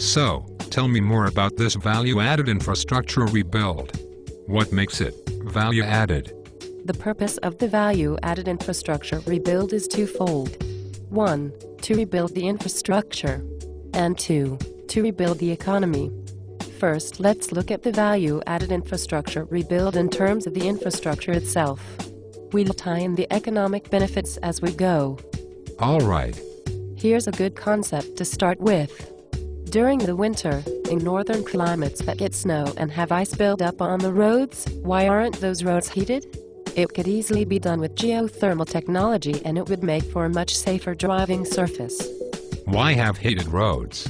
So, tell me more about this value-added infrastructure rebuild. What makes it value-added? The purpose of the value-added infrastructure rebuild is twofold. 1. To rebuild the infrastructure. And 2. To rebuild the economy. First, let's look at the value-added infrastructure rebuild in terms of the infrastructure itself. We'll tie in the economic benefits as we go. All right. Here's a good concept to start with. During the winter, in northern climates that get snow and have ice build up on the roads, why aren't those roads heated? It could easily be done with geothermal technology, and it would make for a much safer driving surface. Why have heated roads?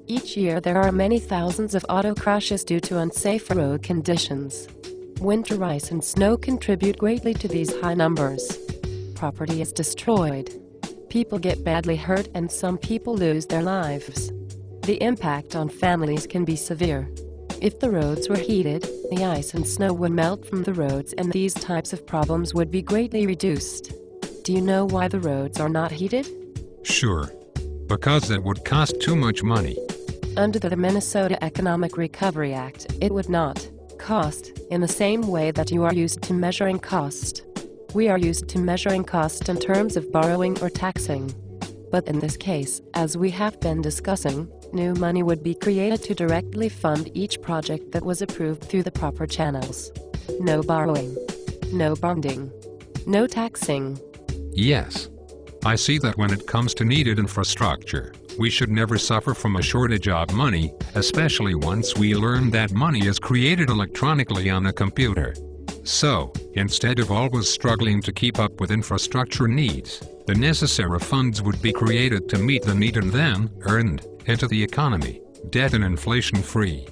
Each year there are many thousands of auto crashes due to unsafe road conditions. Winter ice and snow contribute greatly to these high numbers. Property is destroyed. People get badly hurt and some people lose their lives. The impact on families can be severe. If the roads were heated, the ice and snow would melt from the roads and these types of problems would be greatly reduced. Do you know why the roads are not heated? Sure. Because it would cost too much money. Under the Minnesota Economic Recovery Act, it would not cost in the same way that you are used to measuring cost. We are used to measuring cost in terms of borrowing or taxing. But in this case, as we have been discussing, new money would be created to directly fund each project that was approved through the proper channels. No borrowing. No bonding. No taxing. Yes. I see that when it comes to needed infrastructure, we should never suffer from a shortage of money, especially once we learn that money is created electronically on a computer. So, instead of always struggling to keep up with infrastructure needs, the necessary funds would be created to meet the need and then earned into the economy, debt and inflation-free.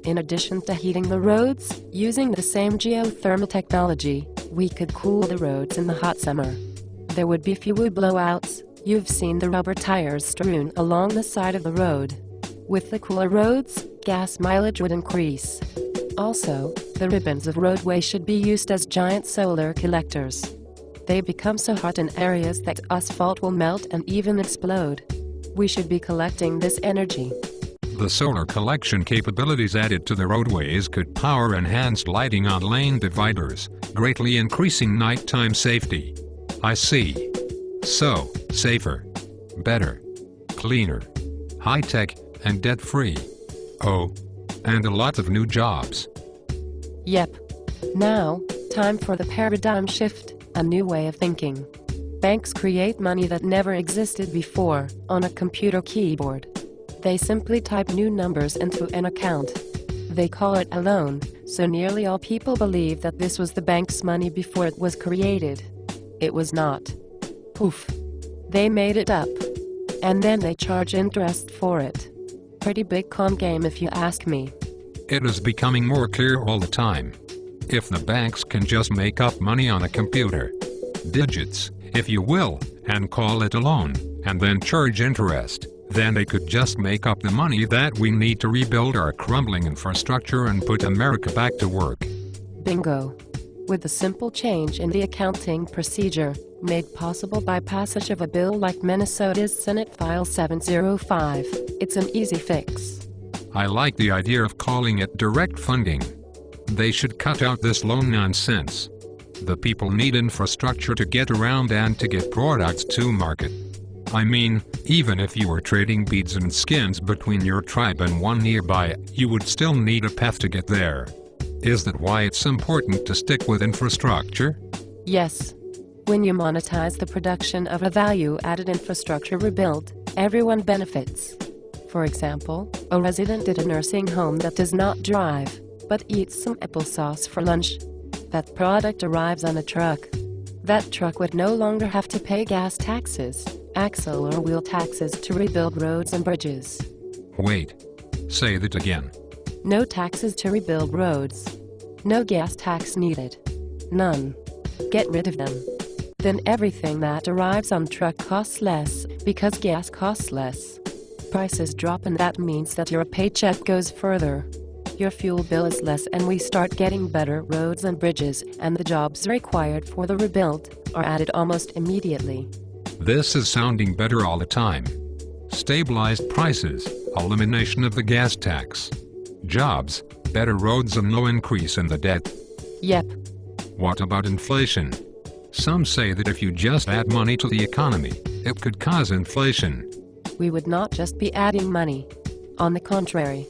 In addition to heating the roads, using the same geothermal technology, we could cool the roads in the hot summer. There would be fewer blowouts. You've seen the rubber tires strewn along the side of the road. With the cooler roads, gas mileage would increase. Also, the ribbons of roadway should be used as giant solar collectors. They become so hot in areas that asphalt will melt and even explode. We should be collecting this energy. The solar collection capabilities added to the roadways could power enhanced lighting on lane dividers, greatly increasing nighttime safety. I see. So, safer, better, cleaner, high-tech, and debt-free. Oh, and a lot of new jobs. Yep. Now, time for the paradigm shift, a new way of thinking. Banks create money that never existed before on a computer keyboard. They simply type new numbers into an account. They call it a loan, so nearly all people believe that this was the bank's money before it was created. It was not. Poof. They made it up. And then they charge interest for it. Pretty big con game if you ask me. It is becoming more clear all the time. If the banks can just make up money on a computer, digits, if you will, and call it a loan, and then charge interest, then they could just make up the money that we need to rebuild our crumbling infrastructure and put America back to work. Bingo. With a simple change in the accounting procedure, made possible by passage of a bill like Minnesota's Senate File 705, it's an easy fix. I like the idea of calling it direct funding. They should cut out this loan nonsense. The people need infrastructure to get around and to get products to market. I mean, even if you were trading beads and skins between your tribe and one nearby, you would still need a path to get there. Is that why it's important to stick with infrastructure? Yes. When you monetize the production of a value-added infrastructure rebuild, everyone benefits. For example, a resident at a nursing home that does not drive, but eats some applesauce for lunch. That product arrives on a truck. That truck would no longer have to pay gas taxes, axle or wheel taxes to rebuild roads and bridges. Wait. Say that again. No taxes to rebuild roads. No gas tax needed. None. Get rid of them. Then everything that arrives on truck costs less, because gas costs less. Prices drop and that means that your paycheck goes further. Your fuel bill is less and we start getting better roads and bridges, and the jobs required for the rebuild are added almost immediately. This is sounding better all the time. Stabilized prices, Elimination of the gas tax. Jobs, better roads and no increase in the debt. Yep. What about inflation? Some say that if you just add money to the economy, it could cause inflation. We would not just be adding money. On the contrary,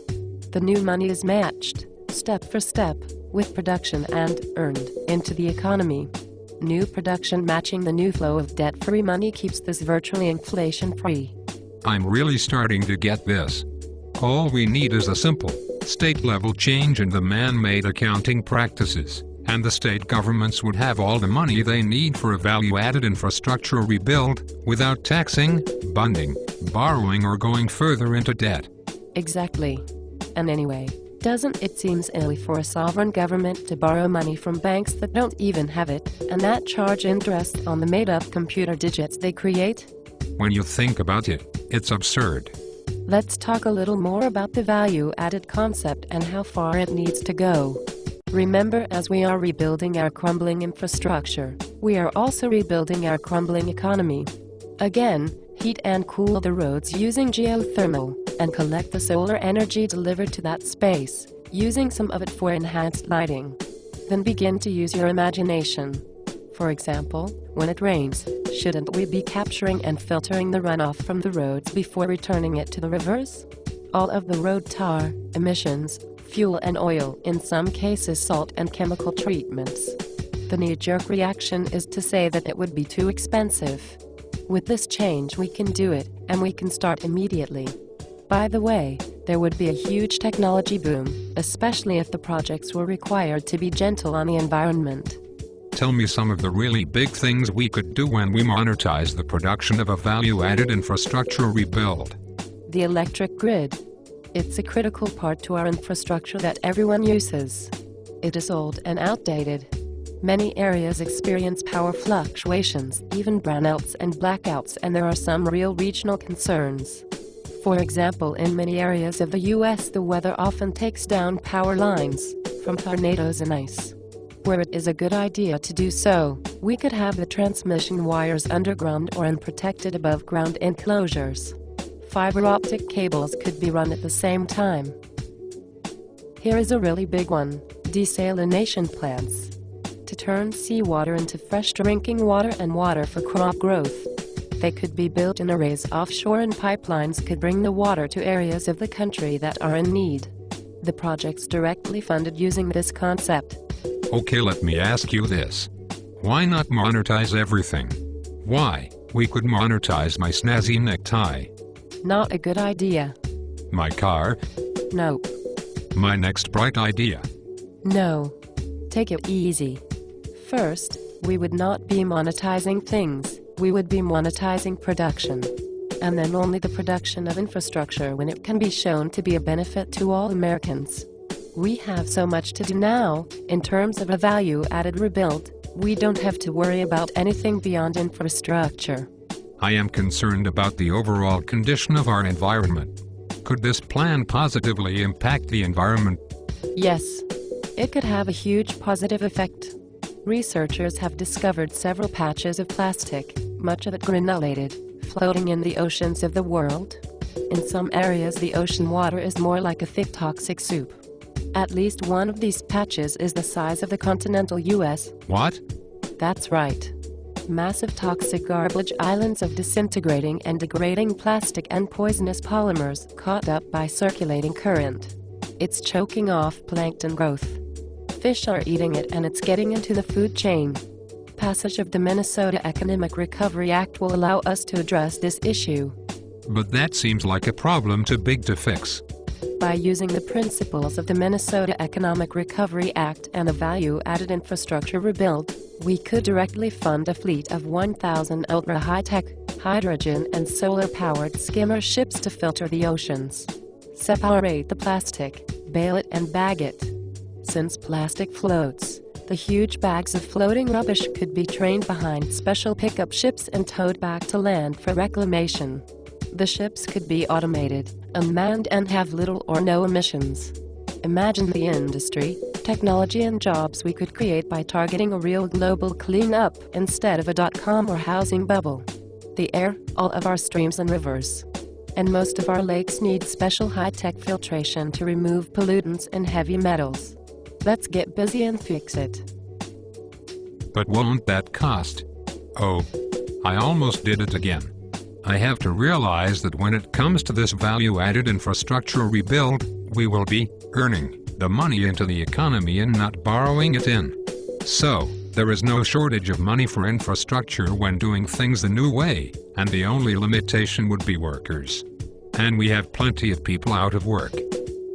the new money is matched, step for step, with production and earned into the economy. New production matching the new flow of debt-free money keeps this virtually inflation-free. I'm really starting to get this. All we need is a simple, state-level change in the man-made accounting practices, and the state governments would have all the money they need for a value-added infrastructure rebuild, without taxing, bonding, borrowing or going further into debt. Exactly. And anyway, doesn't it seem silly for a sovereign government to borrow money from banks that don't even have it, and that charge interest on the made-up computer digits they create? When you think about it, it's absurd. Let's talk a little more about the value-added concept and how far it needs to go. Remember, as we are rebuilding our crumbling infrastructure, we are also rebuilding our crumbling economy. Again, heat and cool the roads using geothermal, and collect the solar energy delivered to that space, using some of it for enhanced lighting. Then begin to use your imagination. For example, when it rains, shouldn't we be capturing and filtering the runoff from the roads before returning it to the rivers? All of the road tar, emissions, fuel and oil, in some cases salt and chemical treatments. The knee-jerk reaction is to say that it would be too expensive. With this change we can do it, and we can start immediately. By the way, there would be a huge technology boom, especially if the projects were required to be gentle on the environment. Tell me some of the really big things we could do when we monetize the production of a value-added infrastructure rebuild. The electric grid. It's a critical part to our infrastructure that everyone uses. It is old and outdated. Many areas experience power fluctuations, even brownouts and blackouts, and there are some real regional concerns. For example, in many areas of the US, the weather often takes down power lines, from tornadoes and ice. Where it is a good idea to do so, we could have the transmission wires underground or in protected above-ground enclosures. Fiber optic cables could be run at the same time. Here is a really big one: desalination plants. To turn seawater into fresh drinking water and water for crop growth. They could be built in arrays offshore, and pipelines could bring the water to areas of the country that are in need. The project's directly funded using this concept. Okay, let me ask you this. Why not monetize everything? Why? We could monetize my snazzy necktie. Not a good idea. My car? Nope. My next bright idea? No. Take it easy. First, we would not be monetizing things. We would be monetizing production. And then only the production of infrastructure when it can be shown to be a benefit to all Americans. We have so much to do now, in terms of a value-added rebuild. We don't have to worry about anything beyond infrastructure. I am concerned about the overall condition of our environment. Could this plan positively impact the environment? Yes. It could have a huge positive effect. Researchers have discovered several patches of plastic, much of it granulated, floating in the oceans of the world. In some areas the ocean water is more like a thick toxic soup. At least one of these patches is the size of the continental US. What? That's right. Massive toxic garbage islands of disintegrating and degrading plastic and poisonous polymers caught up by circulating current. It's choking off plankton growth. Fish are eating it, and it's getting into the food chain. Passage of the Minnesota Economic Recovery Act will allow us to address this issue. But that seems like a problem too big to fix. By using the principles of the Minnesota Economic Recovery Act and a value-added infrastructure rebuild, we could directly fund a fleet of 1,000 ultra-high-tech, hydrogen and solar-powered skimmer ships to filter the oceans. Separate the plastic, bale it and bag it. Since plastic floats, the huge bags of floating rubbish could be trained behind special pickup ships and towed back to land for reclamation. The ships could be automated, unmanned, and have little or no emissions. Imagine the industry, technology and jobs we could create by targeting a real global cleanup instead of a .com or housing bubble. The air, all of our streams and rivers. and most of our lakes need special high-tech filtration to remove pollutants and heavy metals. Let's get busy and fix it. But won't that cost? Oh, I almost did it again. I have to realize that when it comes to this value-added infrastructure rebuild, we will be earning the money into the economy and not borrowing it in. So, there is no shortage of money for infrastructure when doing things the new way, and the only limitation would be workers. And we have plenty of people out of work.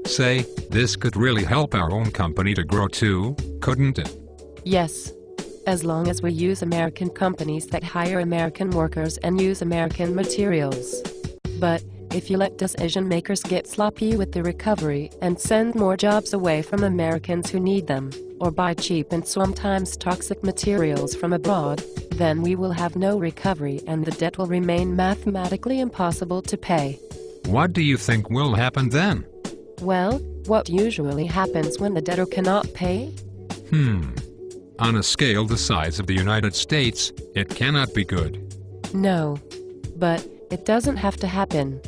Say, this could really help our own company to grow too, couldn't it? Yes. As long as we use American companies that hire American workers and use American materials. But, if you let decision makers get sloppy with the recovery and send more jobs away from Americans who need them, or buy cheap and sometimes toxic materials from abroad, then we will have no recovery and the debt will remain mathematically impossible to pay. What do you think will happen then? Well, what usually happens when the debtor cannot pay? On a scale the size of the United States, it cannot be good. No. But, it doesn't have to happen.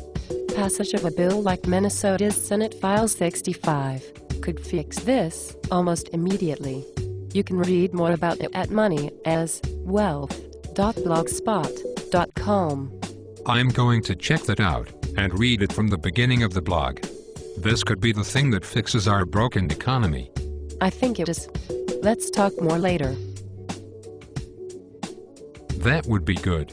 Passage of a bill like Minnesota's Senate File 65 could fix this almost immediately. You can read more about it at moneyaswealth.blogspot.com. I'm going to check that out and read it from the beginning of the blog. This could be the thing that fixes our broken economy. I think it is. Let's talk more later. That would be good.